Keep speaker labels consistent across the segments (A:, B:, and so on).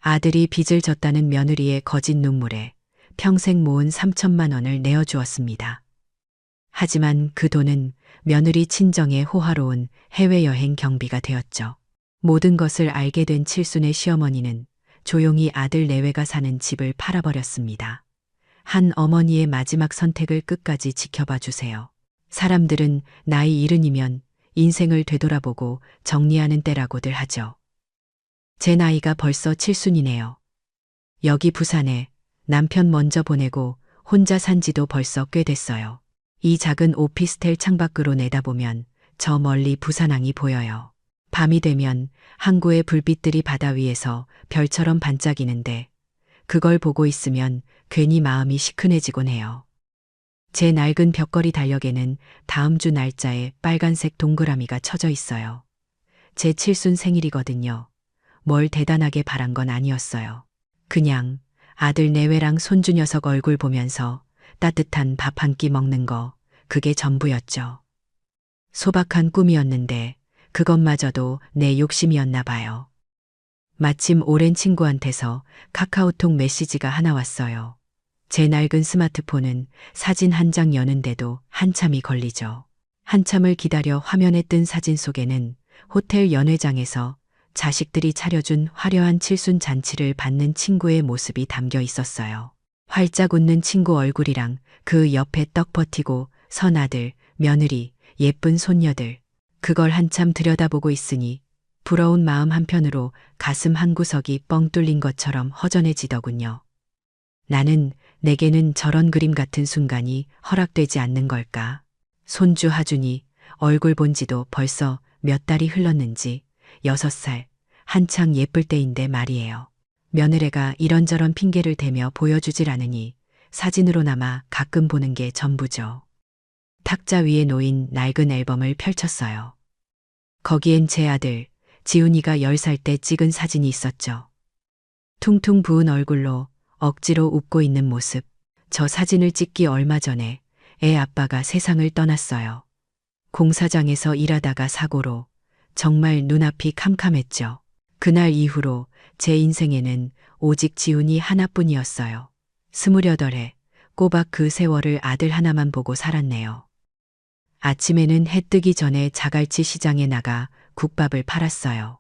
A: 아들이 빚을 졌다는 며느리의 거짓 눈물에 평생 모은 3천만 원을 내어주었습니다. 하지만 그 돈은 며느리 친정의 호화로운 해외여행 경비가 되었죠. 모든 것을 알게 된 칠순의 시어머니는 조용히 아들 내외가 사는 집을 팔아버렸습니다. 한 어머니의 마지막 선택을 끝까지 지켜봐 주세요. 사람들은 나이 70이면 인생을 되돌아보고 정리하는 때라고들 하죠. 제 나이가 벌써 칠순이네요. 여기 부산에 남편 먼저 보내고 혼자 산 지도 벌써 꽤 됐어요. 이 작은 오피스텔 창밖으로 내다보면 저 멀리 부산항이 보여요. 밤이 되면 항구의 불빛들이 바다 위에서 별처럼 반짝이는데 그걸 보고 있으면 괜히 마음이 시큰해지곤 해요. 제 낡은 벽걸이 달력에는 다음 주 날짜에 빨간색 동그라미가 쳐져 있어요. 제 칠순 생일이거든요. 뭘 대단하게 바란 건 아니었어요. 그냥 아들 내외랑 손주 녀석 얼굴 보면서 따뜻한 밥 한 끼 먹는 거, 그게 전부였죠. 소박한 꿈이었는데 그것마저도 내 욕심이었나 봐요. 마침 오랜 친구한테서 카카오톡 메시지가 하나 왔어요. 제 낡은 스마트폰은 사진 한 장 여는데도 한참이 걸리죠. 한참을 기다려 화면에 뜬 사진 속에는 호텔 연회장에서 자식들이 차려준 화려한 칠순 잔치를 받는 친구의 모습이 담겨 있었어요. 활짝 웃는 친구 얼굴이랑 그 옆에 떡 버티고 선 아들, 며느리, 예쁜 손녀들. 그걸 한참 들여다보고 있으니 부러운 마음 한편으로 가슴 한구석이 뻥 뚫린 것처럼 허전해지더군요. 나는 내게는 저런 그림 같은 순간이 허락되지 않는 걸까? 손주 하준이 얼굴 본 지도 벌써 몇 달이 흘렀는지 6살, 한창 예쁠 때인데 말이에요. 며느리가 이런저런 핑계를 대며 보여주질 않으니 사진으로나마 가끔 보는 게 전부죠. 탁자 위에 놓인 낡은 앨범을 펼쳤어요. 거기엔 제 아들, 지훈이가 10살 때 찍은 사진이 있었죠. 퉁퉁 부은 얼굴로 억지로 웃고 있는 모습. 저 사진을 찍기 얼마 전에 애 아빠가 세상을 떠났어요. 공사장에서 일하다가 사고로 정말 눈앞이 캄캄했죠. 그날 이후로 제 인생에는 오직 지훈이 하나뿐이었어요. 28에 꼬박 그 세월을 아들 하나만 보고 살았네요. 아침에는 해 뜨기 전에 자갈치 시장에 나가 국밥을 팔았어요.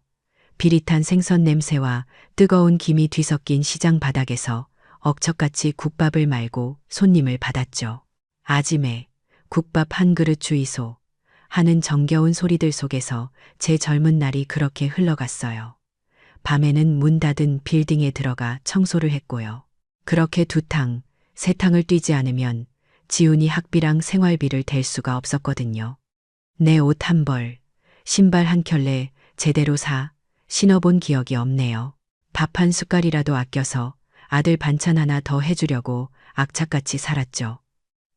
A: 비릿한 생선 냄새와 뜨거운 김이 뒤섞인 시장 바닥에서 억척같이 국밥을 말고 손님을 받았죠. 아지매, 국밥 한 그릇 주이소 하는 정겨운 소리들 속에서 제 젊은 날이 그렇게 흘러갔어요. 밤에는 문 닫은 빌딩에 들어가 청소를 했고요. 그렇게 2탕, 3탕을 뛰지 않으면 지훈이 학비랑 생활비를 댈 수가 없었거든요. 내 옷 한 벌, 신발 한 켤레 제대로 신어본 기억이 없네요. 밥 한 숟갈이라도 아껴서 아들 반찬 하나 더 해주려고 악착같이 살았죠.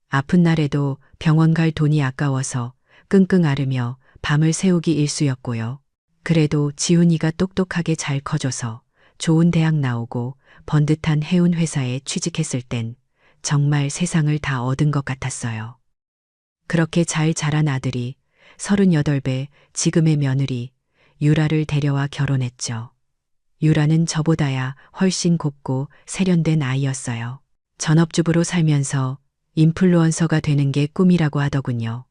A: 아픈 날에도 병원 갈 돈이 아까워서 끙끙 앓으며 밤을 새우기 일쑤였고요. 그래도 지훈이가 똑똑하게 잘 커져서 좋은 대학 나오고 번듯한 해운 회사에 취직했을 땐 정말 세상을 다 얻은 것 같았어요. 그렇게 잘 자란 아들이 38배 지금의 며느리 유라를 데려와 결혼했죠. 유라는 저보다야 훨씬 곱고 세련된 아이였어요. 전업주부로 살면서 인플루언서가 되는 게 꿈이라고 하더군요.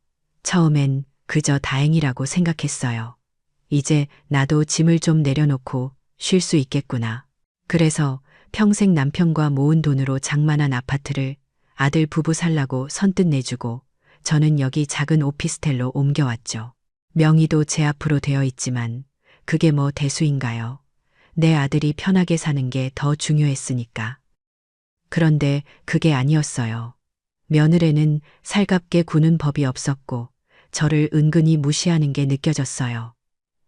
A: 처음엔 그저 다행이라고 생각했어요. 이제 나도 짐을 좀 내려놓고 쉴 수 있겠구나. 그래서 평생 남편과 모은 돈으로 장만한 아파트를 아들 부부 살라고 선뜻 내주고 저는 여기 작은 오피스텔로 옮겨왔죠. 명의도 제 앞으로 되어 있지만 그게 뭐 대수인가요? 내 아들이 편하게 사는 게 더 중요했으니까. 그런데 그게 아니었어요. 며느리는 살갑게 구는 법이 없었고 저를 은근히 무시하는 게 느껴졌어요.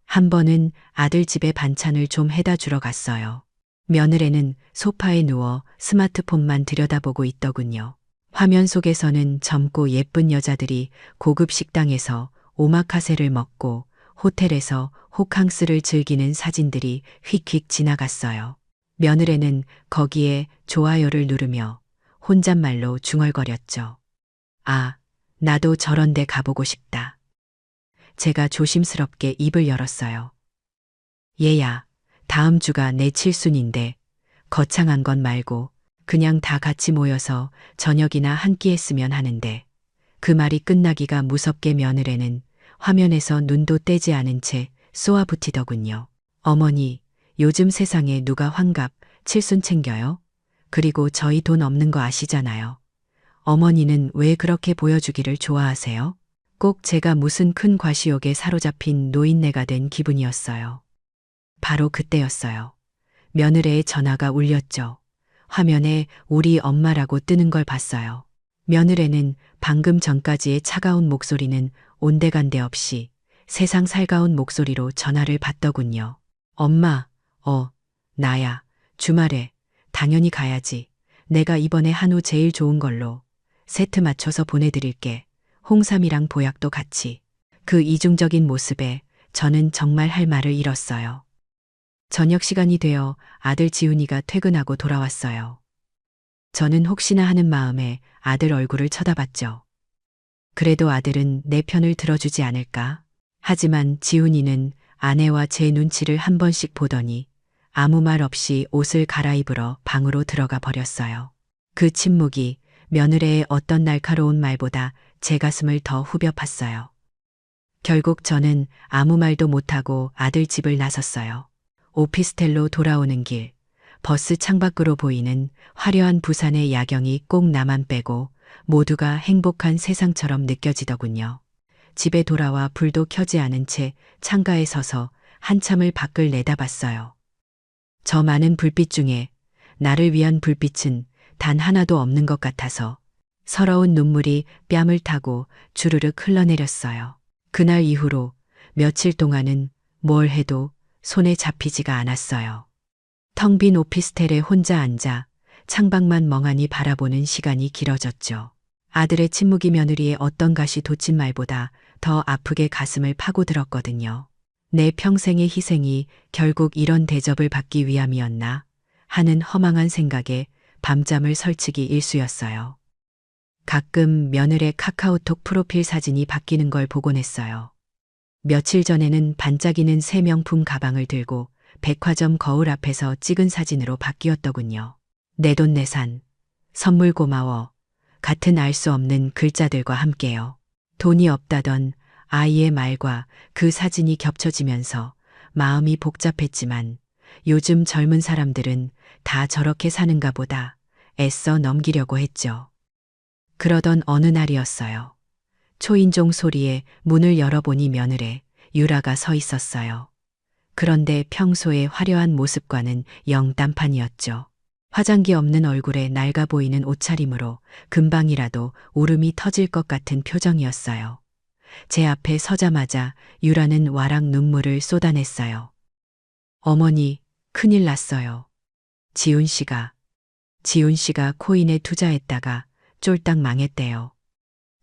A: 한 번은 아들 집에 반찬을 좀 해다 주러 갔어요. 며느리는 소파에 누워 스마트폰만 들여다보고 있더군요. 화면 속에서는 젊고 예쁜 여자들이 고급 식당에서 오마카세를 먹고 호텔에서 호캉스를 즐기는 사진들이 휙휙 지나갔어요. 며느리는 거기에 좋아요를 누르며 혼잣말로 중얼거렸죠. 아, 나도 저런 데 가보고 싶다. 제가 조심스럽게 입을 열었어요. 얘야, 다음 주가 내 칠순인데 거창한 건 말고 그냥 다 같이 모여서 저녁이나 한 끼 했으면 하는데 그 말이 끝나기가 무섭게 며느리는 화면에서 눈도 떼지 않은 채 쏘아붙이더군요. 어머니, 요즘 세상에 누가 환갑, 칠순 챙겨요? 그리고 저희 돈 없는 거 아시잖아요. 어머니는 왜 그렇게 보여주기를 좋아하세요? 꼭 제가 무슨 큰 과시욕에 사로잡힌 노인네가 된 기분이었어요. 바로 그때였어요. 며느리의 전화가 울렸죠. 화면에 우리 엄마라고 뜨는 걸 봤어요. 며느리는 방금 전까지의 차가운 목소리는 온데간데 없이 세상 살가운 목소리로 전화를 받더군요. 엄마, 나야. 주말에 당연히 가야지. 내가 이번에 한우 제일 좋은 걸로 세트 맞춰서 보내드릴게. 홍삼이랑 보약도 같이. 그 이중적인 모습에 저는 정말 할 말을 잃었어요. 저녁 시간이 되어 아들 지훈이가 퇴근하고 돌아왔어요. 저는 혹시나 하는 마음에 아들 얼굴을 쳐다봤죠. 그래도 아들은 내 편을 들어주지 않을까? 하지만 지훈이는 아내와 제 눈치를 한 번씩 보더니 아무 말 없이 옷을 갈아입으러 방으로 들어가 버렸어요. 그 침묵이 며느리의 어떤 날카로운 말보다 제 가슴을 더 후벼 팠어요. 결국 저는 아무 말도 못하고 아들 집을 나섰어요. 오피스텔로 돌아오는 길, 버스 창밖으로 보이는 화려한 부산의 야경이 꼭 나만 빼고 모두가 행복한 세상처럼 느껴지더군요. 집에 돌아와 불도 켜지 않은 채 창가에 서서 한참을 밖을 내다봤어요. 저 많은 불빛 중에 나를 위한 불빛은 단 하나도 없는 것 같아서 서러운 눈물이 뺨을 타고 주르륵 흘러내렸어요. 그날 이후로 며칠 동안은 뭘 해도 손에 잡히지가 않았어요. 텅 빈 오피스텔에 혼자 앉아 창밖만 멍하니 바라보는 시간이 길어졌죠. 아들의 침묵이 며느리의 어떤 가시 돋친 말보다 더 아프게 가슴을 파고들었거든요. 내 평생의 희생이 결국 이런 대접을 받기 위함이었나 하는 허망한 생각에 밤잠을 설치기 일쑤였어요. 가끔 며느리의 카카오톡 프로필 사진이 바뀌는 걸 보곤 했어요. 며칠 전에는 반짝이는 새 명품 가방을 들고 백화점 거울 앞에서 찍은 사진으로 바뀌었더군요. 내돈내산, 선물 고마워, 같은 알 수 없는 글자들과 함께요. 돈이 없다던 아이의 말과 그 사진이 겹쳐지면서 마음이 복잡했지만 요즘 젊은 사람들은 다 저렇게 사는가 보다 애써 넘기려고 했죠. 그러던 어느 날이었어요. 초인종 소리에 문을 열어보니 며느리 유라가 서 있었어요. 그런데 평소의 화려한 모습과는 영 딴판이었죠. 화장기 없는 얼굴에 낡아 보이는 옷차림으로 금방이라도 울음이 터질 것 같은 표정이었어요. 제 앞에 서자마자 유라는 와락 눈물을 쏟아냈어요. 어머니, 큰일 났어요. 지훈 씨가 코인에 투자했다가 쫄딱 망했대요.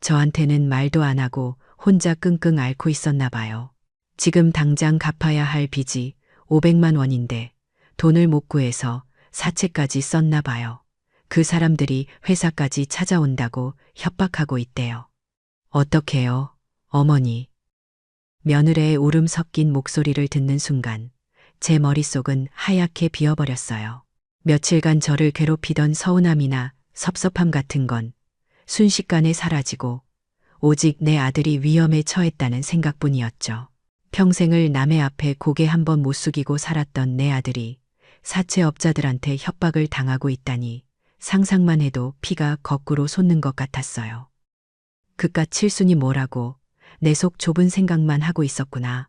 A: 저한테는 말도 안 하고 혼자 끙끙 앓고 있었나 봐요. 지금 당장 갚아야 할 빚이 500만 원인데 돈을 못 구해서 사채까지 썼나 봐요. 그 사람들이 회사까지 찾아온다고 협박하고 있대요. 어떡해요, 어머니. 며느리의 울음 섞인 목소리를 듣는 순간 제 머릿속은 하얗게 비어버렸어요. 며칠간 저를 괴롭히던 서운함이나 섭섭함 같은 건 순식간에 사라지고 오직 내 아들이 위험에 처했다는 생각뿐이었죠. 평생을 남의 앞에 고개 한번 못 숙이고 살았던 내 아들이 사채업자들한테 협박을 당하고 있다니 상상만 해도 피가 거꾸로 솟는 것 같았어요. 그깟 칠순이 뭐라고 내 속 좁은 생각만 하고 있었구나.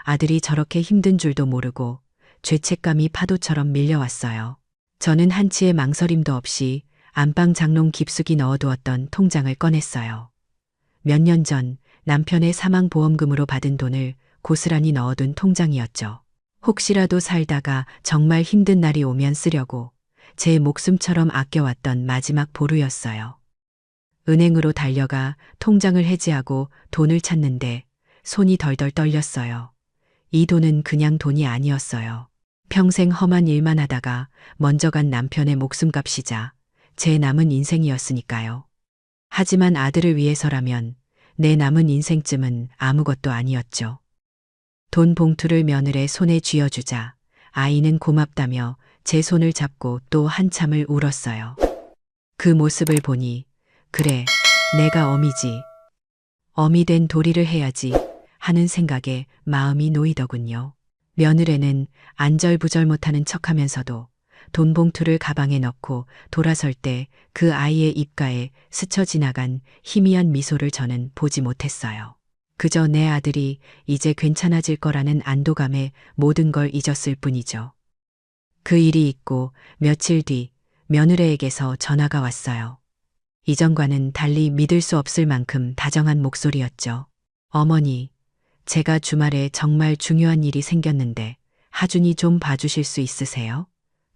A: 아들이 저렇게 힘든 줄도 모르고 죄책감이 파도처럼 밀려왔어요. 저는 한치의 망설임도 없이 안방 장롱 깊숙이 넣어두었던 통장을 꺼냈어요. 몇 년 전 남편의 사망보험금으로 받은 돈을 고스란히 넣어둔 통장이었죠. 혹시라도 살다가 정말 힘든 날이 오면 쓰려고 제 목숨처럼 아껴왔던 마지막 보루였어요. 은행으로 달려가 통장을 해지하고 돈을 찾는데 손이 덜덜 떨렸어요. 이 돈은 그냥 돈이 아니었어요. 평생 험한 일만 하다가 먼저 간 남편의 목숨값이자 제 남은 인생이었으니까요. 하지만 아들을 위해서라면 내 남은 인생쯤은 아무것도 아니었죠. 돈 봉투를 며느리의 손에 쥐어주자 아이는 고맙다며 제 손을 잡고 또 한참을 울었어요. 그 모습을 보니, 그래, 내가 어미지. 어미 된 도리를 해야지 하는 생각에 마음이 놓이더군요. 며느리는 안절부절 못하는 척하면서도 돈 봉투를 가방에 넣고 돌아설 때 그 아이의 입가에 스쳐 지나간 희미한 미소를 저는 보지 못했어요. 그저 내 아들이 이제 괜찮아질 거라는 안도감에 모든 걸 잊었을 뿐이죠. 그 일이 있고 며칠 뒤 며느리에게서 전화가 왔어요. 이전과는 달리 믿을 수 없을 만큼 다정한 목소리였죠. 어머니, 제가 주말에 정말 중요한 일이 생겼는데 하준이 좀 봐주실 수 있으세요?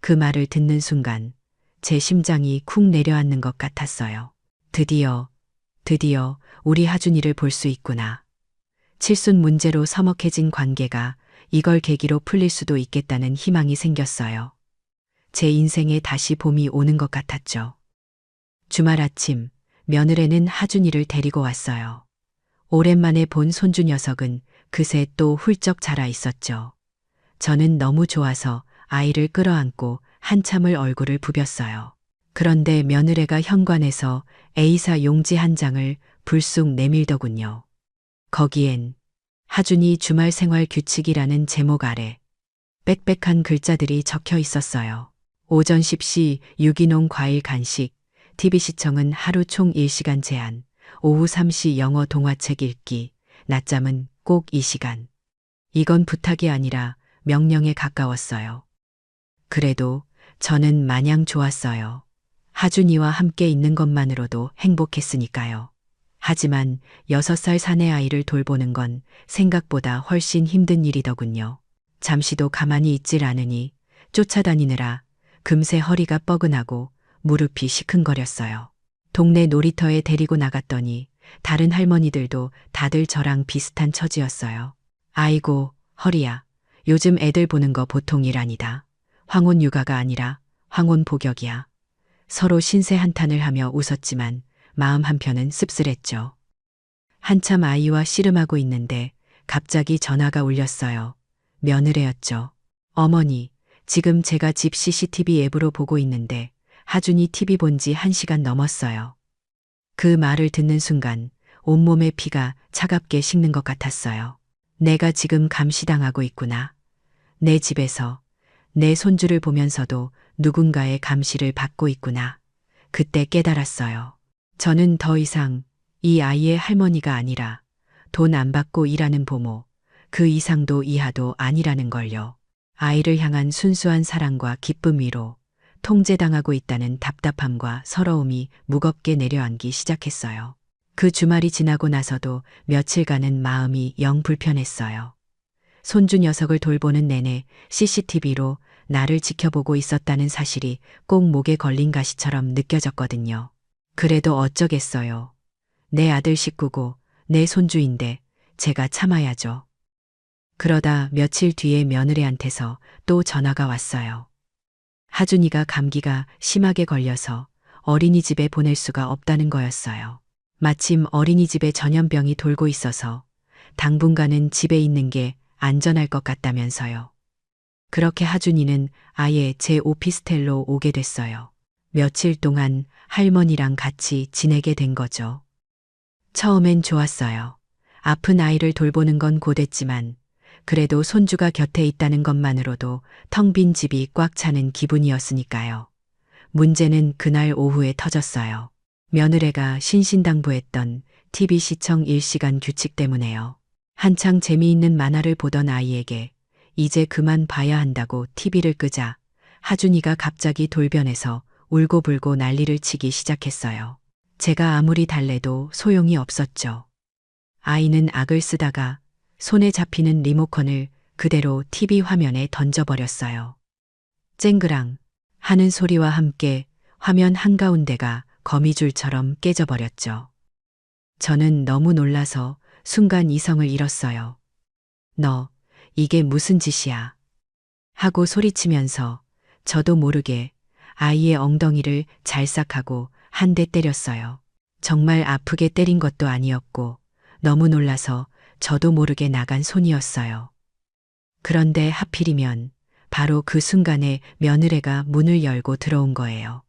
A: 그 말을 듣는 순간 제 심장이 쿵 내려앉는 것 같았어요. 드디어 우리 하준이를 볼 수 있구나. 칠순 문제로 서먹해진 관계가 이걸 계기로 풀릴 수도 있겠다는 희망이 생겼어요. 제 인생에 다시 봄이 오는 것 같았죠. 주말 아침, 며느리는 하준이를 데리고 왔어요. 오랜만에 본 손주 녀석은 그새 또 훌쩍 자라 있었죠. 저는 너무 좋아서 아이를 끌어안고 한참을 얼굴을 부볐어요. 그런데 며느리가 현관에서 A사 용지 한 장을 불쑥 내밀더군요. 거기엔 하준이 주말 생활 규칙이라는 제목 아래 빽빽한 글자들이 적혀 있었어요. 오전 10시 유기농 과일 간식, TV 시청은 하루 총 1시간 제한, 오후 3시 영어 동화책 읽기, 낮잠은 꼭 이 시간. 이건 부탁이 아니라 명령에 가까웠어요. 그래도 저는 마냥 좋았어요. 하준이와 함께 있는 것만으로도 행복했으니까요. 하지만 6살 사내 아이를 돌보는 건 생각보다 훨씬 힘든 일이더군요. 잠시도 가만히 있질 않으니 쫓아다니느라 금세 허리가 뻐근하고 무릎이 시큰거렸어요. 동네 놀이터에 데리고 나갔더니 다른 할머니들도 다들 저랑 비슷한 처지였어요. 아이고, 허리야. 요즘 애들 보는 거 보통 일 아니다. 황혼 육아가 아니라 황혼 복역이야. 서로 신세 한탄을 하며 웃었지만 마음 한편은 씁쓸했죠. 한참 아이와 씨름하고 있는데 갑자기 전화가 울렸어요. 며느리였죠. 어머니, 지금 제가 집 CCTV 앱으로 보고 있는데 하준이 TV 본 지 1시간 넘었어요. 그 말을 듣는 순간 온몸의 피가 차갑게 식는 것 같았어요. 내가 지금 감시당하고 있구나. 내 집에서 내 손주를 보면서도 누군가의 감시를 받고 있구나. 그때 깨달았어요. 저는 더 이상 이 아이의 할머니가 아니라 돈 안 받고 일하는 보모, 그 이상도 이하도 아니라는 걸요. 아이를 향한 순수한 사랑과 기쁨 위로 통제당하고 있다는 답답함과 서러움이 무겁게 내려앉기 시작했어요. 그 주말이 지나고 나서도 며칠간은 마음이 영 불편했어요. 손주 녀석을 돌보는 내내 CCTV로 나를 지켜보고 있었다는 사실이 꼭 목에 걸린 가시처럼 느껴졌거든요. 그래도 어쩌겠어요. 내 아들 식구고 내 손주인데 제가 참아야죠. 그러다 며칠 뒤에 며느리한테서 또 전화가 왔어요. 하준이가 감기가 심하게 걸려서 어린이집에 보낼 수가 없다는 거였어요. 마침 어린이집에 전염병이 돌고 있어서 당분간은 집에 있는 게 안전할 것 같다면서요. 그렇게 하준이는 아예 제 오피스텔로 오게 됐어요. 며칠 동안 할머니랑 같이 지내게 된 거죠. 처음엔 좋았어요. 아픈 아이를 돌보는 건 고됐지만 그래도 손주가 곁에 있다는 것만으로도 텅 빈 집이 꽉 차는 기분이었으니까요. 문제는 그날 오후에 터졌어요. 며느리가 신신당부했던 TV 시청 1시간 규칙 때문에요. 한창 재미있는 만화를 보던 아이에게 이제 그만 봐야 한다고 TV를 끄자 하준이가 갑자기 돌변해서 울고불고 난리를 치기 시작했어요. 제가 아무리 달래도 소용이 없었죠. 아이는 악을 쓰다가 손에 잡히는 리모컨을 그대로 TV 화면에 던져버렸어요. 쨍그랑 하는 소리와 함께 화면 한가운데가 거미줄처럼 깨져버렸죠. 저는 너무 놀라서 순간 이성을 잃었어요. 너, 이게 무슨 짓이야? 하고 소리치면서 저도 모르게 아이의 엉덩이를 잘싹하고 한 대 때렸어요. 정말 아프게 때린 것도 아니었고 너무 놀라서 저도 모르게 나간 손이었어요. 그런데 하필이면 바로 그 순간에 며느래가 문을 열고 들어온 거예요.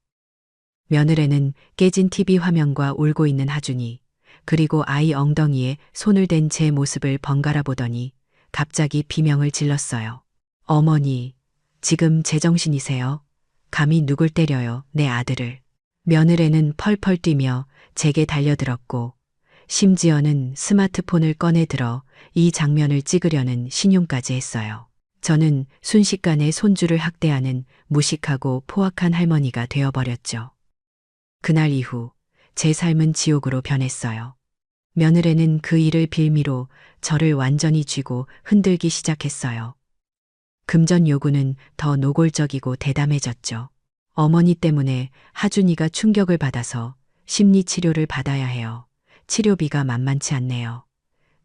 A: 며느래는 깨진 TV 화면과 울고 있는 하준이, 그리고 아이 엉덩이에 손을 댄 제 모습을 번갈아 보더니 갑자기 비명을 질렀어요. 어머니, 지금 제정신이세요? 감히 누굴 때려요, 내 아들을. 며느래는 펄펄 뛰며 제게 달려들었고, 심지어는 스마트폰을 꺼내 들어 이 장면을 찍으려는 신용까지 했어요. 저는 순식간에 손주를 학대하는 무식하고 포악한 할머니가 되어버렸죠. 그날 이후 제 삶은 지옥으로 변했어요. 며느래는 그 일을 빌미로 저를 완전히 쥐고 흔들기 시작했어요. 금전 요구는 더 노골적이고 대담해졌죠. 어머니 때문에 하준이가 충격을 받아서 심리 치료를 받아야 해요. 치료비가 만만치 않네요.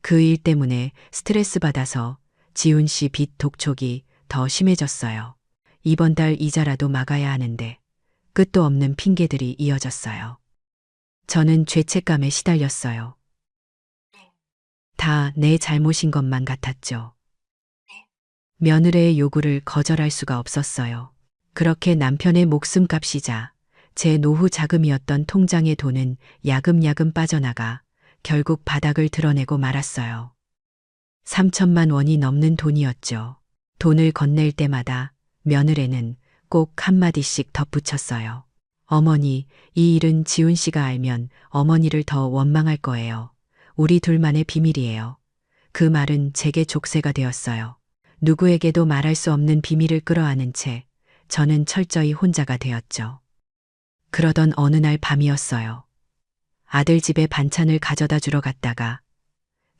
A: 그 일 때문에 스트레스 받아서 지훈 씨 빚 독촉이 더 심해졌어요. 이번 달 이자라도 막아야 하는데 끝도 없는 핑계들이 이어졌어요. 저는 죄책감에 시달렸어요. 다 내 잘못인 것만 같았죠. 며느리의 요구를 거절할 수가 없었어요. 그렇게 남편의 목숨값이자 제 노후 자금이었던 통장의 돈은 야금야금 빠져나가 결국 바닥을 드러내고 말았어요. 3천만 원이 넘는 돈이었죠. 돈을 건넬 때마다 며느리는 꼭 한마디씩 덧붙였어요. 어머니, 이 일은 지훈 씨가 알면 어머니를 더 원망할 거예요. 우리 둘만의 비밀이에요. 그 말은 제게 족쇄가 되었어요. 누구에게도 말할 수 없는 비밀을 끌어안은 채 저는 철저히 혼자가 되었죠. 그러던 어느 날 밤이었어요. 아들 집에 반찬을 가져다 주러 갔다가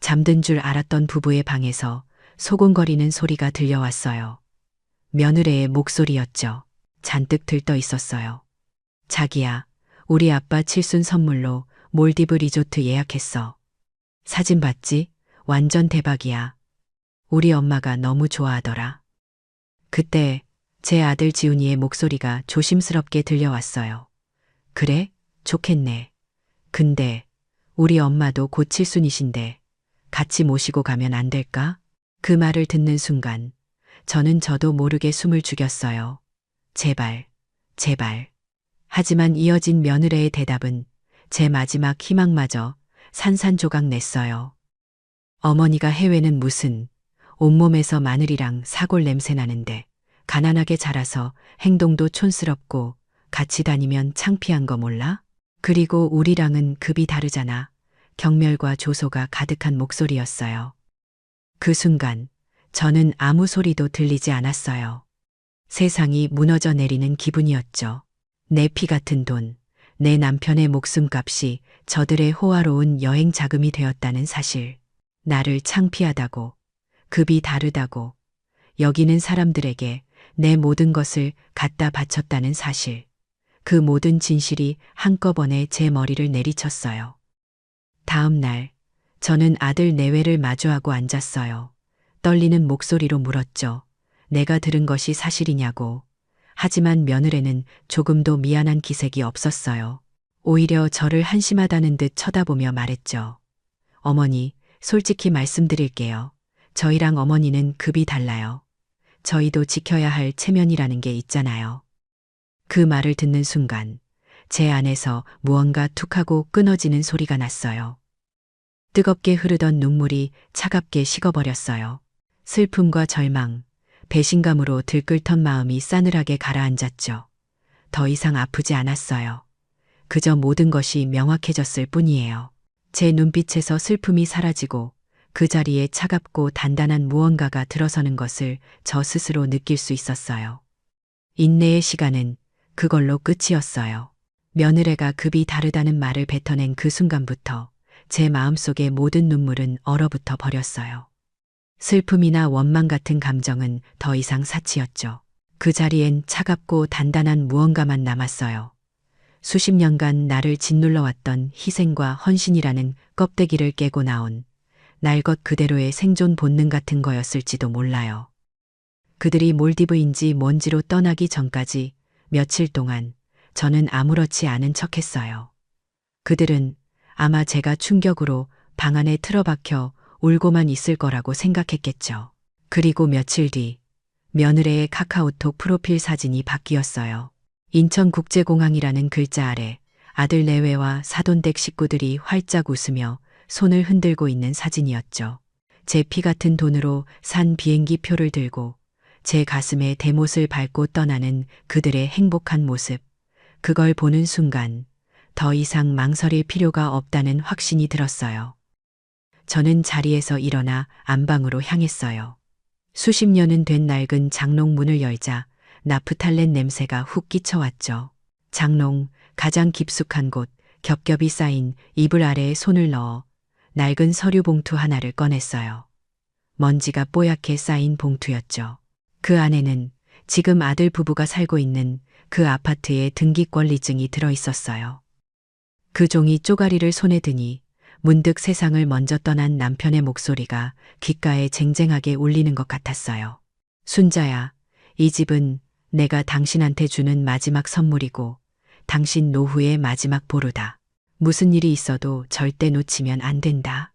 A: 잠든 줄 알았던 부부의 방에서 소곤거리는 소리가 들려왔어요. 며느리의 목소리였죠. 잔뜩 들떠 있었어요. 자기야, 우리 아빠 칠순 선물로 몰디브 리조트 예약했어. 사진 봤지? 완전 대박이야. 우리 엄마가 너무 좋아하더라. 그때 제 아들 지훈이의 목소리가 조심스럽게 들려왔어요. 그래? 좋겠네. 근데 우리 엄마도 곧 칠순이신데 같이 모시고 가면 안 될까? 그 말을 듣는 순간 저도 모르게 숨을 죽였어요. 제발, 제발. 하지만 이어진 며느리의 대답은 제 마지막 희망마저 산산조각 냈어요. 어머니가 해외는 무슨, 온몸에서 마늘이랑 사골 냄새 나는데 가난하게 자라서 행동도 촌스럽고 같이 다니면 창피한 거 몰라? 그리고 우리랑은 급이 다르잖아. 경멸과 조소가 가득한 목소리였어요. 그 순간 저는 아무 소리도 들리지 않았어요. 세상이 무너져 내리는 기분이었죠. 내 피 같은 돈, 내 남편의 목숨값이 저들의 호화로운 여행 자금이 되었다는 사실. 나를 창피하다고, 급이 다르다고, 여기는 사람들에게 내 모든 것을 갖다 바쳤다는 사실. 그 모든 진실이 한꺼번에 제 머리를 내리쳤어요. 다음 날, 저는 아들 내외를 마주하고 앉았어요. 떨리는 목소리로 물었죠. 내가 들은 것이 사실이냐고. 하지만 며느리는 조금도 미안한 기색이 없었어요. 오히려 저를 한심하다는 듯 쳐다보며 말했죠. 어머니, 솔직히 말씀드릴게요. 저희랑 어머니는 급이 달라요. 저희도 지켜야 할 체면이라는 게 있잖아요. 그 말을 듣는 순간 제 안에서 무언가 툭하고 끊어지는 소리가 났어요. 뜨겁게 흐르던 눈물이 차갑게 식어버렸어요. 슬픔과 절망, 배신감으로 들끓던 마음이 싸늘하게 가라앉았죠. 더 이상 아프지 않았어요. 그저 모든 것이 명확해졌을 뿐이에요. 제 눈빛에서 슬픔이 사라지고 그 자리에 차갑고 단단한 무언가가 들어서는 것을 저 스스로 느낄 수 있었어요. 인내의 시간은 그걸로 끝이었어요. 며느리가 급이 다르다는 말을 뱉어낸 그 순간부터 제 마음속의 모든 눈물은 얼어붙어 버렸어요. 슬픔이나 원망 같은 감정은 더 이상 사치였죠. 그 자리엔 차갑고 단단한 무언가만 남았어요. 수십 년간 나를 짓눌러왔던 희생과 헌신이라는 껍데기를 깨고 나온 날 것 그대로의 생존 본능 같은 거였을지도 몰라요. 그들이 몰디브인지 뭔지로 떠나기 전까지 며칠 동안 저는 아무렇지 않은 척했어요. 그들은 아마 제가 충격으로 방 안에 틀어박혀 울고만 있을 거라고 생각했겠죠. 그리고 며칠 뒤 며느리의 카카오톡 프로필 사진이 바뀌었어요. 인천국제공항이라는 글자 아래 아들 내외와 사돈댁 식구들이 활짝 웃으며 손을 흔들고 있는 사진이었죠. 제 피 같은 돈으로 산 비행기 표를 들고 제 가슴에 대못을 밟고 떠나는 그들의 행복한 모습. 그걸 보는 순간 더 이상 망설일 필요가 없다는 확신이 들었어요. 저는 자리에서 일어나 안방으로 향했어요. 수십 년은 된 낡은 장롱 문을 열자 나프탈렌 냄새가 훅 끼쳐왔죠. 장롱 가장 깊숙한 곳 겹겹이 쌓인 이불 아래에 손을 넣어 낡은 서류 봉투 하나를 꺼냈어요. 먼지가 뽀얗게 쌓인 봉투였죠. 그 안에는 지금 아들 부부가 살고 있는 그 아파트의 등기권리증이 들어 있었어요. 그 종이 쪼가리를 손에 드니 문득 세상을 먼저 떠난 남편의 목소리가 귓가에 쟁쟁하게 울리는 것 같았어요. 순자야, 이 집은 내가 당신한테 주는 마지막 선물이고 당신 노후의 마지막 보루다. 무슨 일이 있어도 절대 놓치면 안 된다.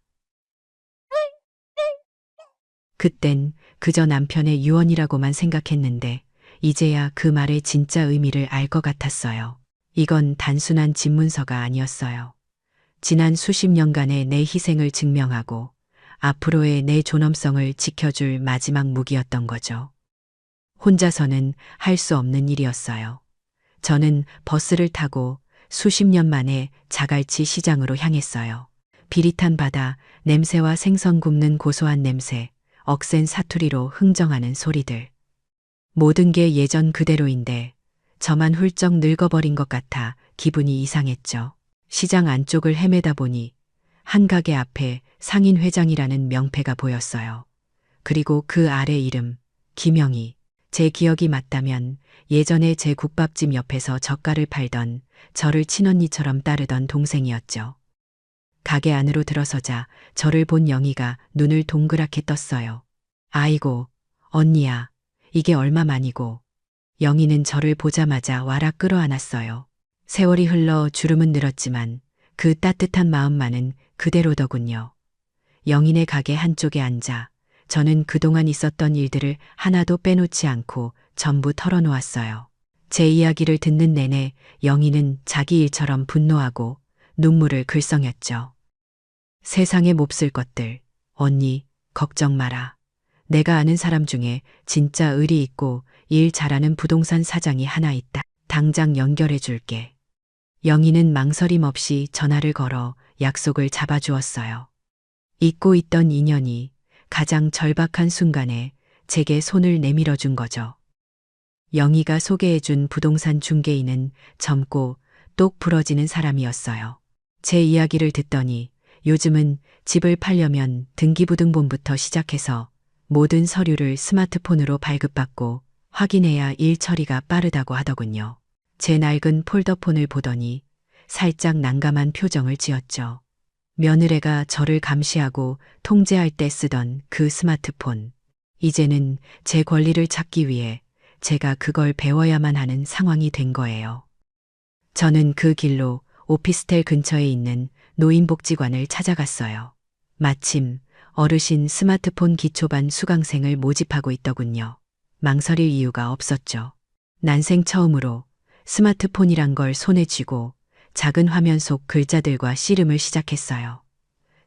A: 그땐 그저 남편의 유언이라고만 생각했는데 이제야 그 말의 진짜 의미를 알 것 같았어요. 이건 단순한 집문서가 아니었어요. 지난 수십 년간의 내 희생을 증명하고 앞으로의 내 존엄성을 지켜줄 마지막 무기였던 거죠. 혼자서는 할 수 없는 일이었어요. 저는 버스를 타고 수십 년 만에 자갈치 시장으로 향했어요. 비릿한 바다, 냄새와 생선 굽는 고소한 냄새, 억센 사투리로 흥정하는 소리들. 모든 게 예전 그대로인데 저만 훌쩍 늙어버린 것 같아 기분이 이상했죠. 시장 안쪽을 헤매다 보니 한 가게 앞에 상인회장이라는 명패가 보였어요. 그리고 그 아래 이름, 김영희. 제 기억이 맞다면 예전에 제 국밥집 옆에서 젓갈을 팔던 저를 친언니처럼 따르던 동생이었죠. 가게 안으로 들어서자 저를 본 영희가 눈을 동그랗게 떴어요. 아이고, 언니야, 이게 얼마만이고. 영희는 저를 보자마자 와락 끌어안았어요. 세월이 흘러 주름은 늘었지만 그 따뜻한 마음만은 그대로더군요. 영희네 가게 한쪽에 앉아 저는 그동안 있었던 일들을 하나도 빼놓지 않고 전부 털어놓았어요. 제 이야기를 듣는 내내 영희는 자기 일처럼 분노하고 눈물을 글썽였죠. 세상에 몹쓸 것들, 언니, 걱정 마라. 내가 아는 사람 중에 진짜 의리 있고 일 잘하는 부동산 사장이 하나 있다. 당장 연결해 줄게. 영희는 망설임 없이 전화를 걸어 약속을 잡아주었어요. 잊고 있던 인연이 가장 절박한 순간에 제게 손을 내밀어 준 거죠. 영희가 소개해준 부동산 중개인은 젊고 똑 부러지는 사람이었어요. 제 이야기를 듣더니 요즘은 집을 팔려면 등기부등본부터 시작해서 모든 서류를 스마트폰으로 발급받고 확인해야 일 처리가 빠르다고 하더군요. 제 낡은 폴더폰을 보더니 살짝 난감한 표정을 지었죠. 며느리가 저를 감시하고 통제할 때 쓰던 그 스마트폰. 이제는 제 권리를 찾기 위해 제가 그걸 배워야만 하는 상황이 된 거예요. 저는 그 길로 오피스텔 근처에 있는 노인복지관을 찾아갔어요. 마침 어르신 스마트폰 기초반 수강생을 모집하고 있더군요. 망설일 이유가 없었죠. 난생 처음으로 스마트폰이란 걸 손에 쥐고 작은 화면 속 글자들과 씨름을 시작했어요.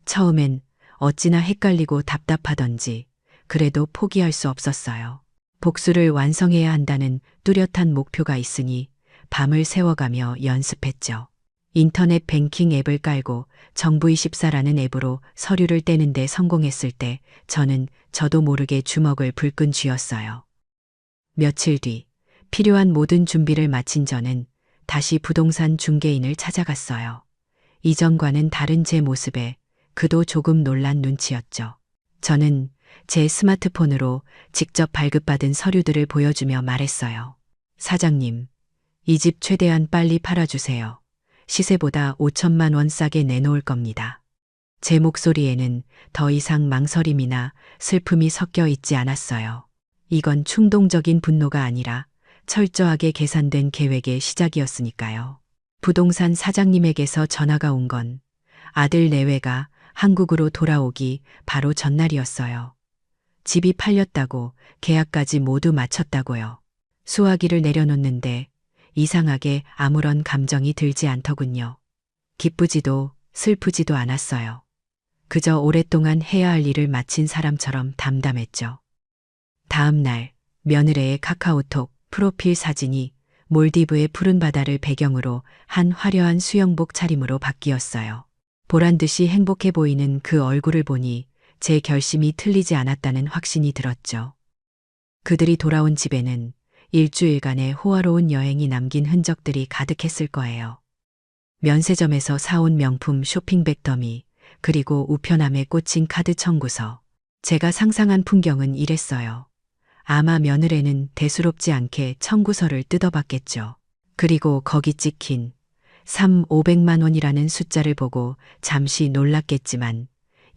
A: 처음엔 어찌나 헷갈리고 답답하던지 그래도 포기할 수 없었어요. 복수를 완성해야 한다는 뚜렷한 목표가 있으니 밤을 새워가며 연습했죠. 인터넷 뱅킹 앱을 깔고 정부24라는 앱으로 서류를 떼는데 성공했을 때 저는 저도 모르게 주먹을 불끈 쥐었어요. 며칠 뒤 필요한 모든 준비를 마친 저는 다시 부동산 중개인을 찾아갔어요. 이전과는 다른 제 모습에 그도 조금 놀란 눈치였죠. 저는 제 스마트폰으로 직접 발급받은 서류들을 보여주며 말했어요. 사장님, 이 집 최대한 빨리 팔아주세요. 시세보다 5천만 원 싸게 내놓을 겁니다. 제 목소리에는 더 이상 망설임이나 슬픔이 섞여 있지 않았어요. 이건 충동적인 분노가 아니라 철저하게 계산된 계획의 시작이었으니까요. 부동산 사장님에게서 전화가 온 건 아들 내외가 한국으로 돌아오기 바로 전날이었어요. 집이 팔렸다고, 계약까지 모두 마쳤다고요. 수화기를 내려놓는데 이상하게 아무런 감정이 들지 않더군요. 기쁘지도 슬프지도 않았어요. 그저 오랫동안 해야 할 일을 마친 사람처럼 담담했죠. 다음 날 며느리의 카카오톡 프로필 사진이 몰디브의 푸른 바다를 배경으로 한 화려한 수영복 차림으로 바뀌었어요. 보란 듯이 행복해 보이는 그 얼굴을 보니 제 결심이 틀리지 않았다는 확신이 들었죠. 그들이 돌아온 집에는 일주일간의 호화로운 여행이 남긴 흔적들이 가득했을 거예요. 면세점에서 사온 명품 쇼핑백 더미, 그리고 우편함에 꽂힌 카드 청구서. 제가 상상한 풍경은 이랬어요. 아마 며느리는 대수롭지 않게 청구서를 뜯어봤겠죠. 그리고 거기 찍힌 500만 원이라는 숫자를 보고 잠시 놀랐겠지만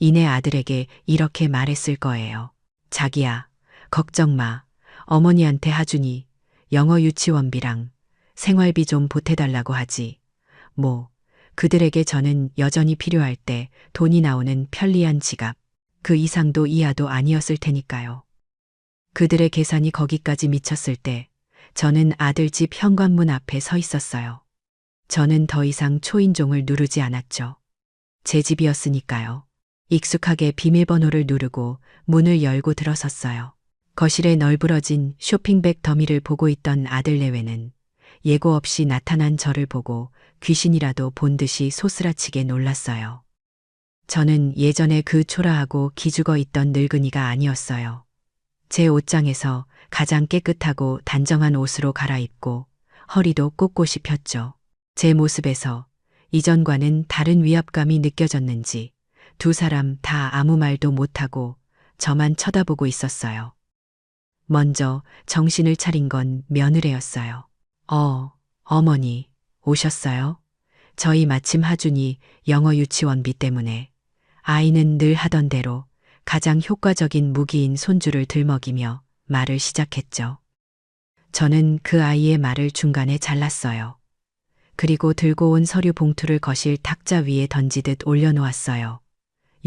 A: 이내 아들에게 이렇게 말했을 거예요. 자기야, 걱정 마. 어머니한테 하준이 영어 유치원비랑 생활비 좀 보태달라고 하지. 뭐, 그들에게 저는 여전히 필요할 때 돈이 나오는 편리한 지갑, 그 이상도 이하도 아니었을 테니까요. 그들의 계산이 거기까지 미쳤을 때 저는 아들 집 현관문 앞에 서 있었어요. 저는 더 이상 초인종을 누르지 않았죠. 제 집이었으니까요. 익숙하게 비밀번호를 누르고 문을 열고 들어섰어요. 거실에 널브러진 쇼핑백 더미를 보고 있던 아들 내외는 예고 없이 나타난 저를 보고 귀신이라도 본 듯이 소스라치게 놀랐어요. 저는 예전에 그 초라하고 기죽어 있던 늙은이가 아니었어요. 제 옷장에서 가장 깨끗하고 단정한 옷으로 갈아입고 허리도 꼿꼿이 폈죠. 제 모습에서 이전과는 다른 위압감이 느껴졌는지 두 사람 다 아무 말도 못하고 저만 쳐다보고 있었어요. 먼저 정신을 차린 건 며느리였어요. 어머니, 오셨어요? 저희 마침 하준이 영어 유치원비 때문에 아이는 늘 하던 대로 가장 효과적인 무기인 손주를 들먹이며 말을 시작했죠. 저는 그 아이의 말을 중간에 잘랐어요. 그리고 들고 온 서류 봉투를 거실 탁자 위에 던지듯 올려놓았어요.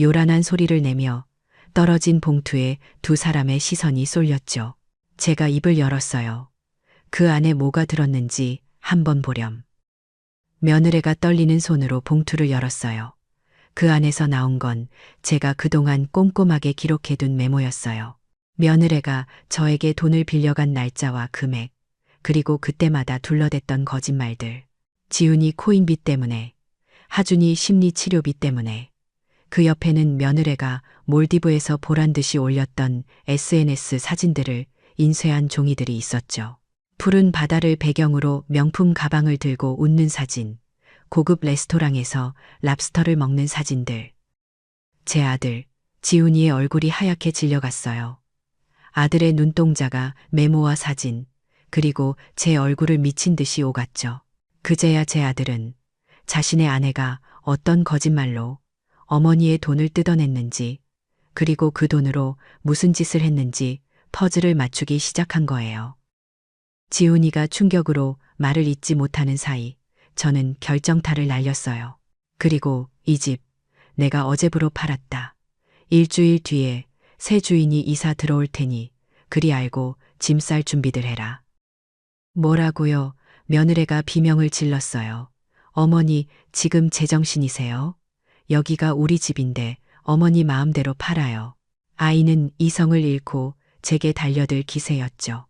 A: 요란한 소리를 내며 떨어진 봉투에 두 사람의 시선이 쏠렸죠. 제가 입을 열었어요. 그 안에 뭐가 들었는지 한번 보렴. 며느리가 떨리는 손으로 봉투를 열었어요. 그 안에서 나온 건 제가 그동안 꼼꼼하게 기록해둔 메모였어요. 며느리가 저에게 돈을 빌려간 날짜와 금액, 그리고 그때마다 둘러댔던 거짓말들. 지훈이 코인비 때문에, 하준이 심리치료비 때문에, 그 옆에는 며느리가 몰디브에서 보란듯이 올렸던 SNS 사진들을 인쇄한 종이들이 있었죠. 푸른 바다를 배경으로 명품 가방을 들고 웃는 사진, 고급 레스토랑에서 랍스터를 먹는 사진들. 제 아들, 지훈이의 얼굴이 하얗게 질려갔어요. 아들의 눈동자가 메모와 사진, 그리고 제 얼굴을 미친 듯이 오갔죠. 그제야 제 아들은 자신의 아내가 어떤 거짓말로 어머니의 돈을 뜯어냈는지, 그리고 그 돈으로 무슨 짓을 했는지 퍼즐을 맞추기 시작한 거예요. 지훈이가 충격으로 말을 잇지 못하는 사이 저는 결정타를 날렸어요. 그리고 이 집 내가 어제부로 팔았다. 일주일 뒤에 새 주인이 이사 들어올 테니 그리 알고 짐 쌀 준비들 해라. 뭐라고요? 며느리가 비명을 질렀어요. 어머니 지금 제정신이세요? 여기가 우리 집인데 어머니 마음대로 팔아요. 아이는 이성을 잃고 제게 달려들 기세였죠.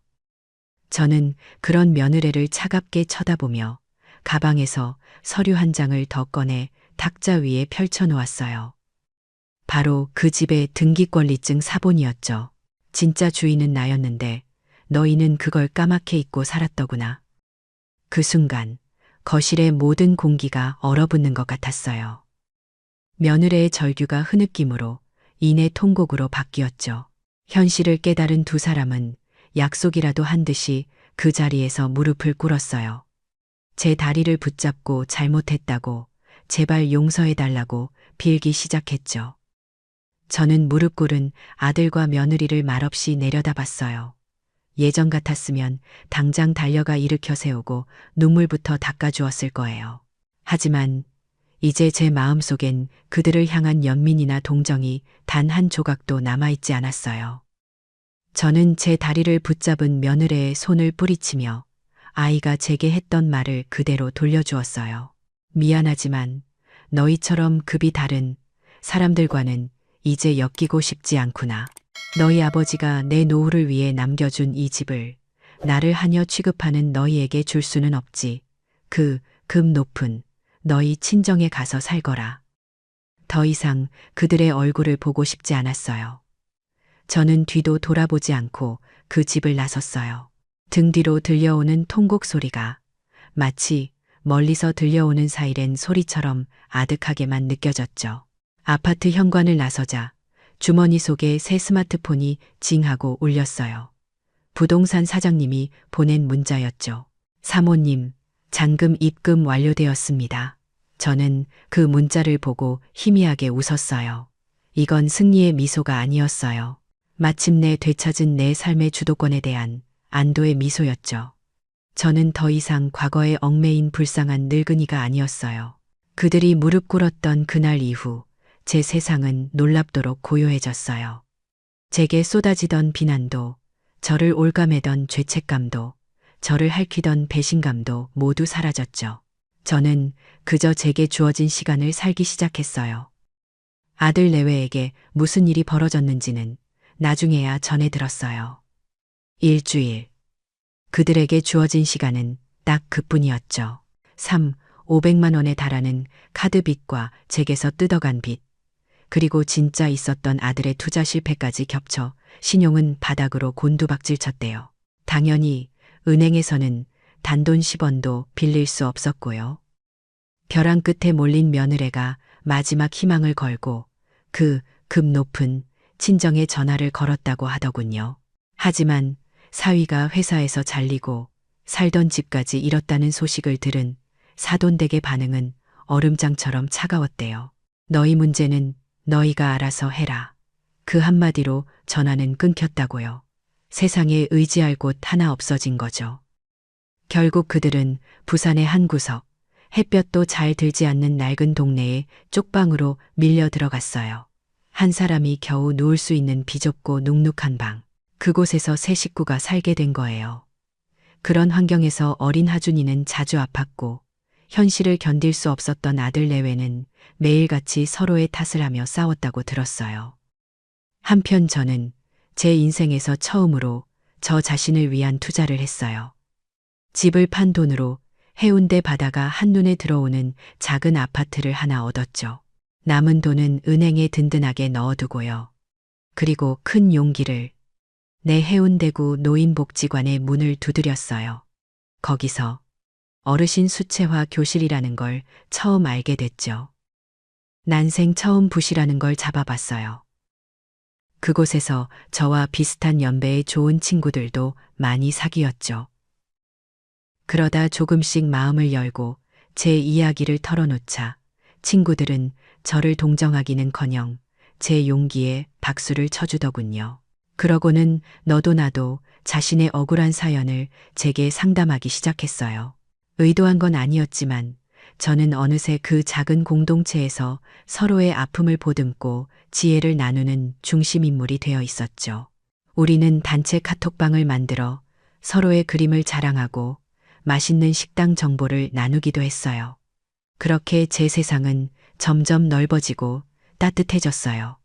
A: 저는 그런 며느리를 차갑게 쳐다보며 가방에서 서류 한 장을 더 꺼내 탁자 위에 펼쳐놓았어요. 바로 그 집의 등기권리증 사본이었죠. 진짜 주인은 나였는데 너희는 그걸 까맣게 잊고 살았더구나. 그 순간 거실의 모든 공기가 얼어붙는 것 같았어요. 며느리의 절규가 흐느낌으로 이내 통곡으로 바뀌었죠. 현실을 깨달은 두 사람은 약속이라도 한 듯이 그 자리에서 무릎을 꿇었어요. 제 다리를 붙잡고 잘못했다고, 제발 용서해달라고 빌기 시작했죠. 저는 무릎 꿇은 아들과 며느리를 말없이 내려다봤어요. 예전 같았으면 당장 달려가 일으켜 세우고 눈물부터 닦아주었을 거예요. 하지만 이제 제 마음속엔 그들을 향한 연민이나 동정이 단 한 조각도 남아있지 않았어요. 저는 제 다리를 붙잡은 며느리의 손을 뿌리치며 아이가 제게 했던 말을 그대로 돌려주었어요. 미안하지만 너희처럼 급이 다른 사람들과는 이제 엮이고 싶지 않구나. 너희 아버지가 내 노후를 위해 남겨준 이 집을 나를 하녀 취급하는 너희에게 줄 수는 없지. 그 급 높은 너희 친정에 가서 살거라. 더 이상 그들의 얼굴을 보고 싶지 않았어요. 저는 뒤도 돌아보지 않고 그 집을 나섰어요. 등 뒤로 들려오는 통곡 소리가 마치 멀리서 들려오는 사이렌 소리처럼 아득하게만 느껴졌죠. 아파트 현관을 나서자 주머니 속에 새 스마트폰이 징하고 울렸어요. 부동산 사장님이 보낸 문자였죠. 사모님, 잔금 입금 완료되었습니다. 저는 그 문자를 보고 희미하게 웃었어요. 이건 승리의 미소가 아니었어요. 마침내 되찾은 내 삶의 주도권에 대한 안도의 미소였죠. 저는 더 이상 과거에 얽매인 불쌍한 늙은이가 아니었어요. 그들이 무릎 꿇었던 그날 이후 제 세상은 놀랍도록 고요해졌어요. 제게 쏟아지던 비난도, 저를 올가매던 죄책감도, 저를 핥히던 배신감도 모두 사라졌죠. 저는 그저 제게 주어진 시간을 살기 시작했어요. 아들 내외에게 무슨 일이 벌어졌는지는 나중에야 전해 들었어요. 일주일. 그들에게 주어진 시간은 딱 그뿐이었죠. 500만 원에 달하는 카드빚과 제게서 뜯어간 빚, 그리고 진짜 있었던 아들의 투자 실패까지 겹쳐 신용은 바닥으로 곤두박질 쳤대요. 당연히 은행에서는 단돈 10원도 빌릴 수 없었고요. 벼랑 끝에 몰린 며느리가 마지막 희망을 걸고 그 급 높은 친정에 전화를 걸었다고 하더군요. 하지만 사위가 회사에서 잘리고 살던 집까지 잃었다는 소식을 들은 사돈댁의 반응은 얼음장처럼 차가웠대요. 너희 문제는 너희가 알아서 해라. 그 한마디로 전화는 끊겼다고요. 세상에 의지할 곳 하나 없어진 거죠. 결국 그들은 부산의 한 구석, 햇볕도 잘 들지 않는 낡은 동네에 쪽방으로 밀려 들어갔어요. 한 사람이 겨우 누울 수 있는 비좁고 눅눅한 방. 그곳에서 세 식구가 살게 된 거예요. 그런 환경에서 어린 하준이는 자주 아팠고 현실을 견딜 수 없었던 아들 내외는 매일같이 서로의 탓을 하며 싸웠다고 들었어요. 한편 저는 제 인생에서 처음으로 저 자신을 위한 투자를 했어요. 집을 판 돈으로 해운대 바다가 한눈에 들어오는 작은 아파트를 하나 얻었죠. 남은 돈은 은행에 든든하게 넣어두고요. 그리고 큰 용기를 내 해운대구 노인복지관의 문을 두드렸어요. 거기서 어르신 수채화 교실이라는 걸 처음 알게 됐죠. 난생 처음 붓이라는 걸 잡아봤어요. 그곳에서 저와 비슷한 연배의 좋은 친구들도 많이 사귀었죠. 그러다 조금씩 마음을 열고 제 이야기를 털어놓자 친구들은 저를 동정하기는커녕 제 용기에 박수를 쳐주더군요. 그러고는 너도 나도 자신의 억울한 사연을 제게 상담하기 시작했어요. 의도한 건 아니었지만 저는 어느새 그 작은 공동체에서 서로의 아픔을 보듬고 지혜를 나누는 중심인물이 되어 있었죠. 우리는 단체 카톡방을 만들어 서로의 그림을 자랑하고 맛있는 식당 정보를 나누기도 했어요. 그렇게 제 세상은 점점 넓어지고 따뜻해졌어요.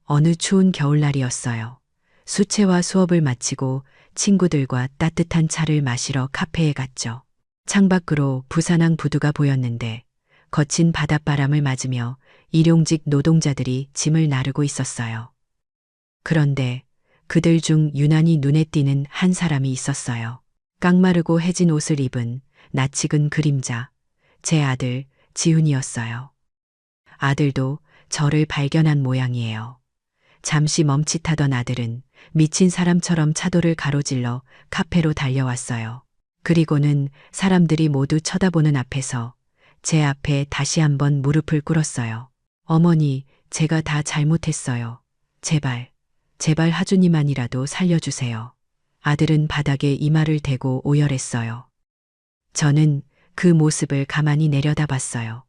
A: 어느 추운 겨울날이었어요. 수채화 수업을 마치고 친구들과 따뜻한 차를 마시러 카페에 갔죠. 창밖으로 부산항 부두가 보였는데 거친 바닷바람을 맞으며 일용직 노동자들이 짐을 나르고 있었어요. 그런데 그들 중 유난히 눈에 띄는 한 사람이 있었어요. 깡마르고 해진 옷을 입은 낯익은 그림자, 제 아들 지훈이었어요. 아들도 저를 발견한 모양이에요. 잠시 멈칫하던 아들은 미친 사람처럼 차도를 가로질러 카페로 달려왔어요. 그리고는 사람들이 모두 쳐다보는 앞에서 제 앞에 다시 한번 무릎을 꿇었어요. 어머니, 제가 다 잘못했어요. 제발 하준이만이라도 살려주세요. 아들은 바닥에 이마를 대고 오열했어요. 저는 그 모습을 가만히 내려다봤어요.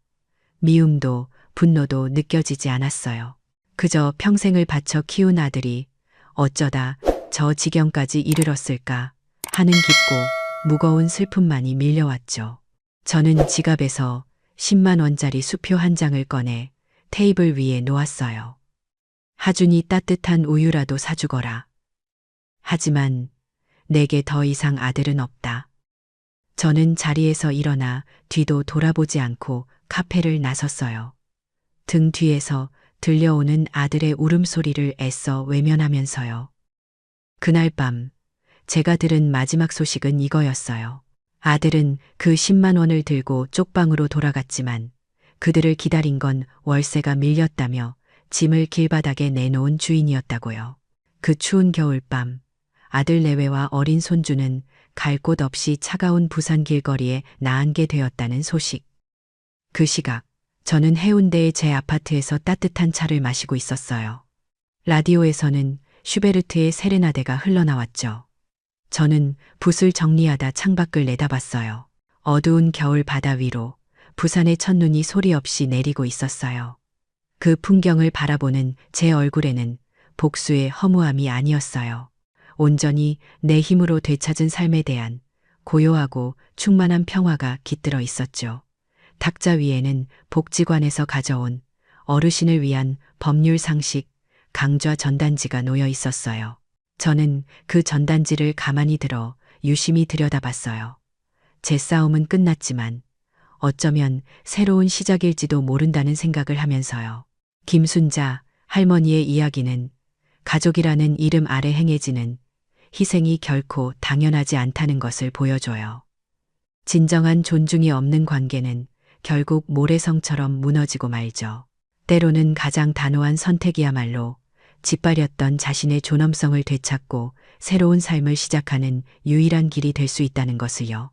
A: 미움도 분노도 느껴지지 않았어요. 그저 평생을 바쳐 키운 아들이 어쩌다 저 지경까지 이르렀을까 하는 깊고 무거운 슬픔만이 밀려왔죠. 저는 지갑에서 10만 원짜리 수표 한 장을 꺼내 테이블 위에 놓았어요. 하준이 따뜻한 우유라도 사주거라. 하지만 내게 더 이상 아들은 없다. 저는 자리에서 일어나 뒤도 돌아보지 않고 카페를 나섰어요. 등 뒤에서 들려오는 아들의 울음소리를 애써 외면하면서요. 그날 밤 제가 들은 마지막 소식은 이거였어요. 아들은 그 10만 원을 들고 쪽방으로 돌아갔지만 그들을 기다린 건 월세가 밀렸다며 짐을 길바닥에 내놓은 주인이었다고요. 그 추운 겨울밤 아들 내외와 어린 손주는 갈 곳 없이 차가운 부산 길거리에 나앉게 되었다는 소식. 그 시각 저는 해운대의 제 아파트에서 따뜻한 차를 마시고 있었어요. 라디오에서는 슈베르트의 세레나데가 흘러나왔죠. 저는 붓을 정리하다 창밖을 내다봤어요. 어두운 겨울 바다 위로 부산의 첫눈이 소리 없이 내리고 있었어요. 그 풍경을 바라보는 제 얼굴에는 복수의 허무함이 아니었어요. 온전히 내 힘으로 되찾은 삶에 대한 고요하고 충만한 평화가 깃들어 있었죠. 탁자 위에는 복지관에서 가져온 어르신을 위한 법률 상식 강좌 전단지가 놓여 있었어요. 저는 그 전단지를 가만히 들어 유심히 들여다봤어요. 제 싸움은 끝났지만 어쩌면 새로운 시작일지도 모른다는 생각을 하면서요. 김순자 할머니의 이야기는 가족이라는 이름 아래 행해지는 희생이 결코 당연하지 않다는 것을 보여줘요. 진정한 존중이 없는 관계는 결국 모래성처럼 무너지고 말죠. 때로는 가장 단호한 선택이야말로 짓밟았던 자신의 존엄성을 되찾고 새로운 삶을 시작하는 유일한 길이 될 수 있다는 것을요.